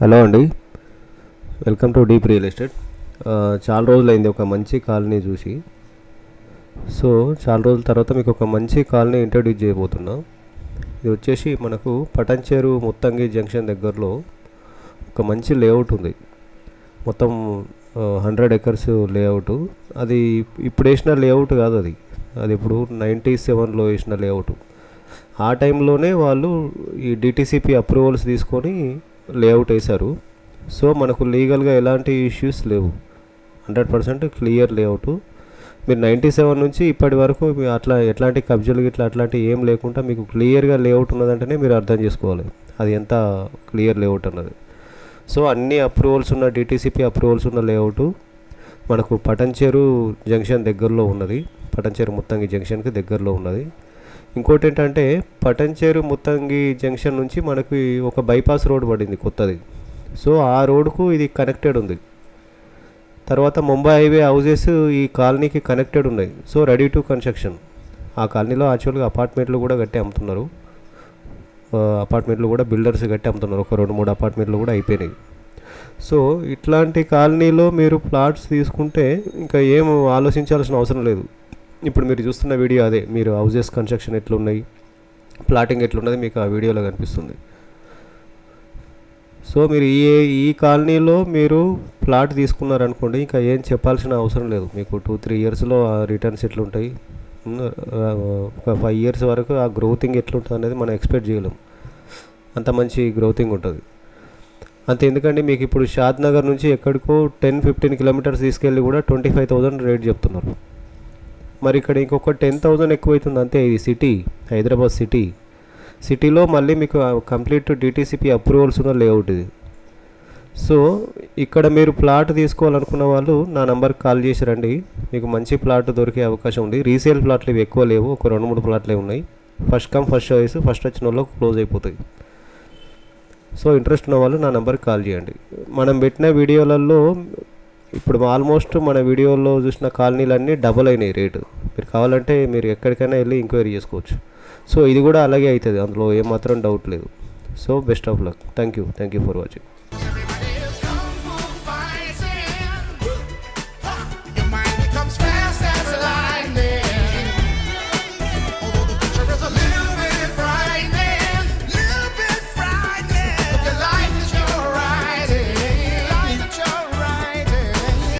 Hello అండి, welcome to deep real estate. చాలా రోజులైంది ఒక మంచి కాలనీ చూసి. సో చాలా రోజుల తర్వాత మీకు ఒక మంచి కాలనీ ఇంట్రడ్యూస్ చేయబోతున్నా. ఇది వచ్చేసి మనకు పటంచేరు ముత్తంగి జంక్షన్ దగ్గరలో ఒక మంచి లేఅవుట్ ఉంది. మొత్తం 100 ఎకర్స్ లేఅవుట్. అది ఇప్పుడు వేసిన లేఅవుట్ కాదు, అది ఇప్పుడు 97లో వేసిన లేఅవుట్. ఆ టైంలోనే వాళ్ళు ఈ డిటిసిపి అప్రూవల్స్ తీసుకొని లేఅవుట్ వేశారు. సో మనకు లీగల్గా ఎలాంటి ఇష్యూస్ లేవు, 100% క్లియర్ లేఅవుట్. మీరు 97 నుంచి ఇప్పటి వరకు అట్లా ఎట్లాంటి కబ్జాలు ఇట్లా అట్లాంటివి ఏం లేకుండా మీకు క్లియర్గా లేఅవుట్ ఉన్నదంటేనే మీరు అర్థం చేసుకోవాలి అది ఎంత క్లియర్ లేఅవుట్ అన్నది. సో అన్ని అప్రూవల్స్ ఉన్న డిటిసిపి అప్రూవల్స్ ఉన్న లేఅవుట్ మనకు పటంచేరు జంక్షన్ దగ్గరలో ఉన్నది. పటంచేరు ముత్తంగి జంక్షన్కి దగ్గరలో ఉన్నది. ఇంకోటి ఏంటంటే పటంచేరు ముత్తంగి జంక్షన్ నుంచి మనకి ఒక బైపాస్ రోడ్ పడింది కొత్తది. సో ఆ రోడ్కు ఇది కనెక్టెడ్ ఉంది. తర్వాత ముంబై హైవే హౌజెస్ ఈ కాలనీకి కనెక్టెడ్ ఉన్నాయి. So ready to construction. ఆ కాలనీలో యాక్చువల్గా అపార్ట్మెంట్లు కూడా కట్టి అమ్ముతున్నారు. అపార్ట్మెంట్లు కూడా బిల్డర్స్ కట్టి అమ్ముతున్నారు. ఒక 2-3 అపార్ట్మెంట్లు కూడా అయిపోయినాయి. సో ఇట్లాంటి కాలనీలో మీరు ప్లాట్స్ తీసుకుంటే ఇంకా ఏం ఆలోచించాల్సిన అవసరం లేదు. ఇప్పుడు మీరు చూస్తున్న వీడియో అదే. మీరు హౌజెస్ కన్స్ట్రక్షన్ ఎట్లున్నాయి, ప్లాటింగ్ ఎట్లున్నది మీకు ఆ వీడియోలో కనిపిస్తుంది. సో మీరు ఈ కాలనీలో మీరు ప్లాట్ తీసుకున్నారనుకోండి, ఇంకా ఏం చెప్పాల్సిన అవసరం లేదు. మీకు 2-3 ఇయర్స్లో ఆ రిటర్న్స్ ఎట్లుంటాయి, ఒక 5 ఇయర్స్ వరకు ఆ గ్రోతింగ్ ఎట్లుంటుంది అనేది మనం ఎక్స్పెక్ట్ చేయలేం. అంత మంచి గ్రోతింగ్ ఉంటుంది. అంతే. ఎందుకంటే మీకు ఇప్పుడు షాద్నగర్ నుంచి ఎక్కడికో 10-15 కిలోమీటర్స్ తీసుకెళ్ళి కూడా 25,000 రేట్ చెప్తున్నారు. మరి ఇక్కడ ఇంకొక 10,000 ఎక్కువైతుంది అంతే. ఇది సిటీ, హైదరాబాద్ సిటీలో మళ్ళీ మీకు కంప్లీట్ డిటిసిపి అప్రూవల్స్ ఉన్న లేఅవుట్ ఇది. సో ఇక్కడ మీరు ప్లాట్ తీసుకోవాలనుకున్న వాళ్ళు నా నెంబర్కి కాల్ చేసి రండి. మీకు మంచి ప్లాట్ దొరికే అవకాశం ఉంది. రీసేల్ ప్లాట్లు ఇవి ఎక్కువ లేవు, ఒక 2-3 ప్లాట్లే ఉన్నాయి. First come first choice, first వచ్చిన వాళ్ళకి క్లోజ్ అయిపోతాయి. సో ఇంట్రెస్ట్ ఉన్న వాళ్ళు నా నెంబర్కి కాల్ చేయండి. మనం పెట్టిన వీడియోలలో ఇప్పుడు ఆల్మోస్ట్ మన వీడియోలో చూసిన కాలనీలన్నీ డబుల్ అయినాయి రేటు. మీరు కావాలంటే మీరు ఎక్కడికైనా వెళ్ళి ఎంక్వైరీ చేసుకోవచ్చు. సో ఇది కూడా అలాగే అవుతుంది, అందులో ఏమాత్రం డౌట్ లేదు. So best of luck. Thank you for watching.